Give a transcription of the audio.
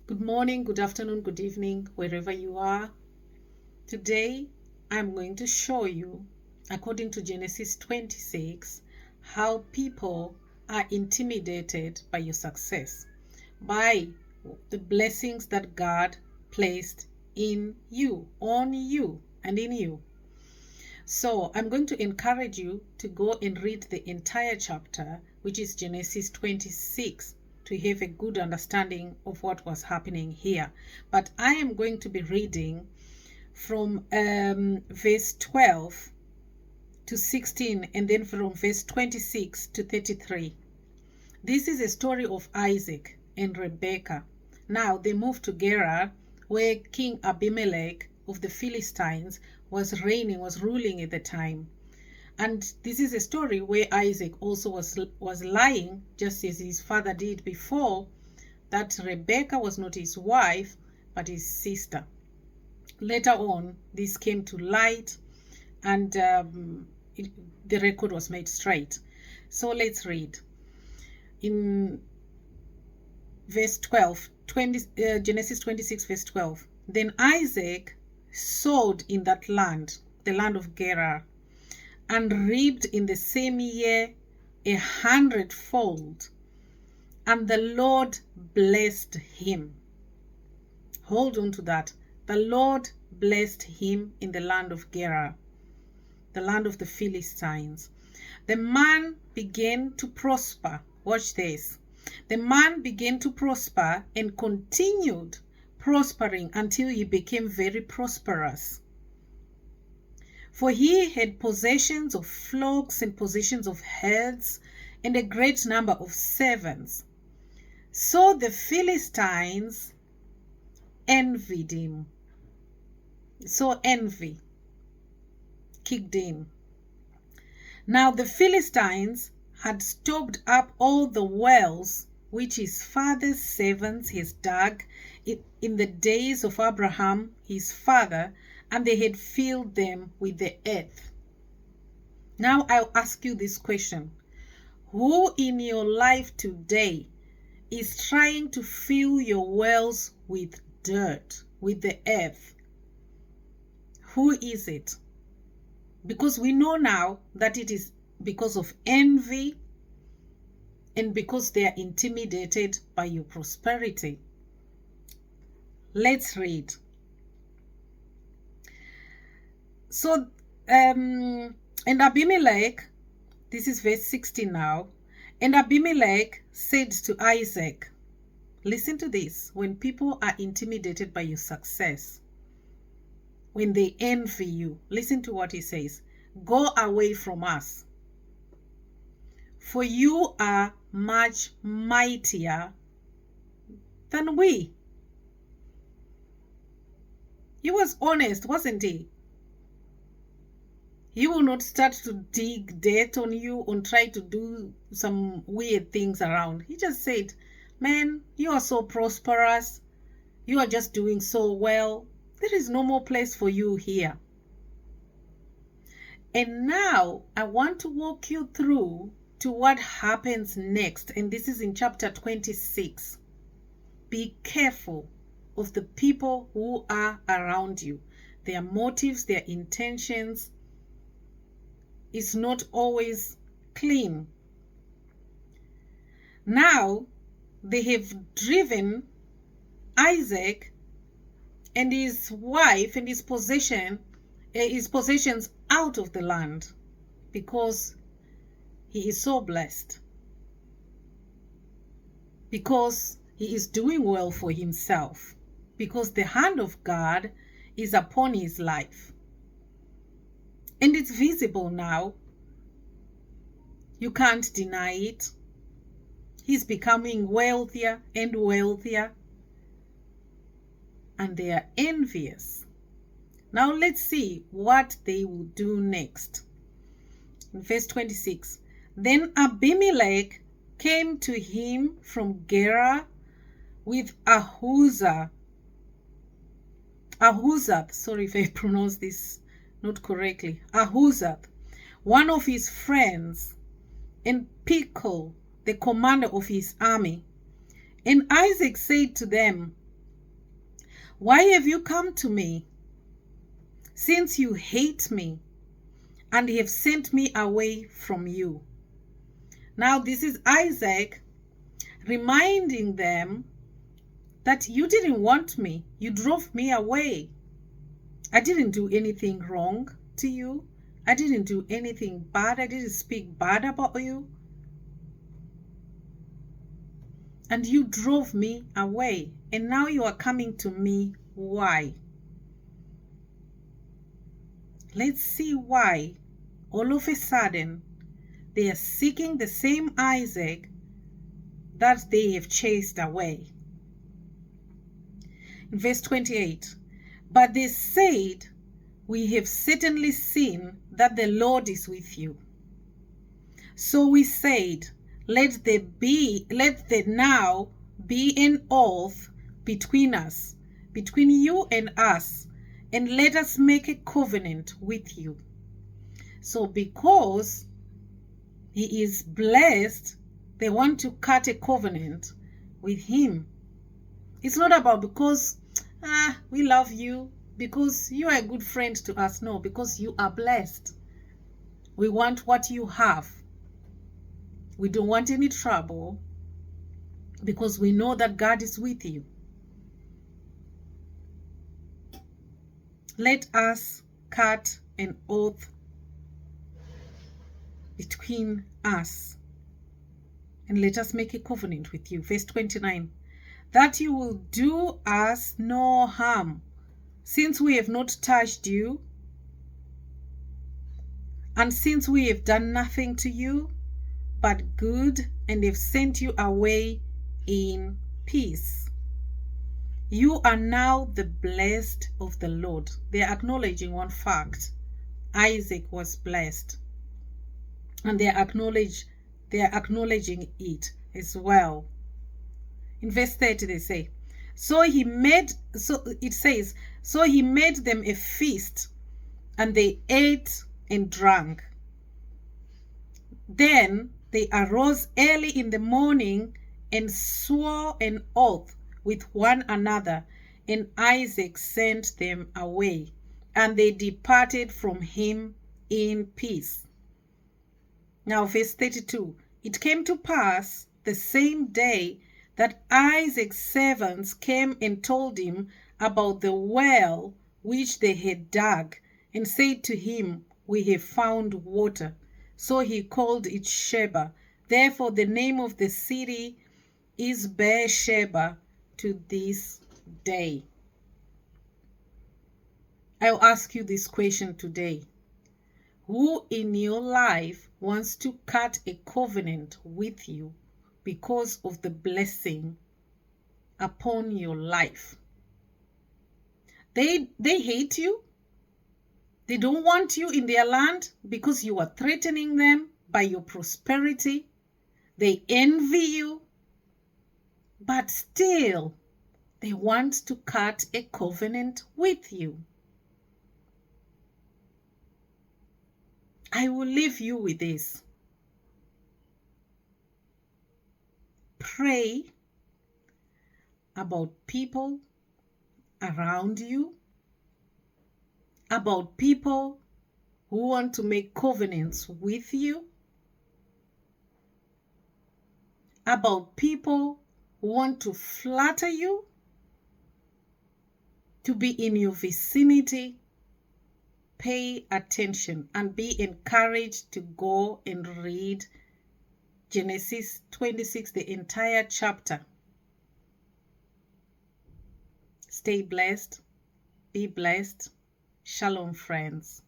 Good morning, good afternoon, good evening, wherever you are. Today, I'm going to show you, according to Genesis 26, how people are intimidated by your success, by the blessings that God placed in you, on you, and in you. So I'm going to encourage you to go and read the entire chapter, which is Genesis 26, to have a good understanding of what was happening here. But I am going to be reading from verse 12 to 16 and then from verse 26 to 33. This is a story of Isaac and Rebekah. Now they moved to Gerar, where King Abimelech of the Philistines was ruling at the time. And this is a story where Isaac also was lying, just as his father did before, that Rebekah was not his wife, but his sister. Later on, this came to light, and the record was made straight. So let's read. In verse 12, Genesis 26, verse 12. Then Isaac sowed in that land, the land of Gerar, and reaped in the same year 100-fold. And the Lord blessed him. Hold on to that. The Lord blessed him in the land of Gerar, the land of the Philistines. The man began to prosper. Watch this. The man began to prosper and continued prospering until he became very prosperous. For he had possessions of flocks and possessions of herds and a great number of servants. So the Philistines envied him. So envy kicked in. Now the Philistines had stopped up all the wells which his father's servants had dug in the days of Abraham his father, and they had filled them with the earth. Now I'll ask you this question. Who in your life today is trying to fill your wells with dirt, with the earth? Who is it? Because we know now that it is because of envy and because they are intimidated by your prosperity. Let's read. So, and Abimelech, this is verse 16 now, and Abimelech said to Isaac, listen to this, when people are intimidated by your success, when they envy you, listen to what he says. Go away from us, for you are much mightier than we. He was honest, wasn't he? He will not start to dig dirt on you and try to do some weird things around. He just said, man, you are so prosperous. You are just doing so well. There is no more place for you here. And now I want to walk you through to what happens next. And this is in chapter 26. Be careful of the people who are around you. Their motives, their intentions is not always clean. Now they have driven Isaac and his wife and his possessions out of the land because he is so blessed, because he is doing well for himself, because the hand of God is upon his life. And it's visible now. You can't deny it. He's becoming wealthier and wealthier. And they are envious. Now let's see what they will do next. In verse 26, then Abimelech came to him from Gerar with Ahuzath, sorry if I pronounce this not correctly, Ahuzath, one of his friends, and Phicol, the commander of his army. And Isaac said to them, Why have you come to me, since you hate me and have sent me away from you? Now this is Isaac reminding them that you didn't want me. You drove me away. I didn't do anything wrong to you. I didn't do anything bad. I didn't speak bad about you. And you drove me away. And now you are coming to me. Why? Let's see why all of a sudden they are seeking the same Isaac that they have chased away. In verse 28, but they said, we have certainly seen that the Lord is with you. So we said, let there now be an oath between us, between you and us, and let us make a covenant with you. So because he is blessed, they want to cut a covenant with him. It's not about because we love you, because you are a good friend to us. No, because you are blessed. We want what you have. We don't want any trouble because we know that God is with you. Let us cut an oath between us and let us make a covenant with you. Verse 29, that you will do us no harm, since we have not touched you, and since we have done nothing to you but good, and have sent you away in peace. You are now the blessed of the Lord. They are acknowledging one fact. Isaac was blessed. And they are acknowledging it as well. In verse 30 they say, so he made them a feast, and they ate and drank. Then they arose early in the morning and swore an oath with one another, and Isaac sent them away, and they departed from him in peace. Now verse 32, it came to pass the same day that Isaac's servants came and told him about the well which they had dug, and said to him, we have found water. So he called it Sheba. Therefore the name of the city is Beersheba to this day. I'll ask you this question today. Who in your life wants to cut a covenant with you because of the blessing upon your life? They hate you. They don't want you in their land because you are threatening them by your prosperity. They envy you. But still, they want to cut a covenant with you. I will leave you with this. Pray about people around you, about people who want to make covenants with you, about people who want to flatter you, to be in your vicinity. Pay attention and be encouraged to go and read Genesis 26, the entire chapter. Stay blessed. Be blessed. Shalom, friends.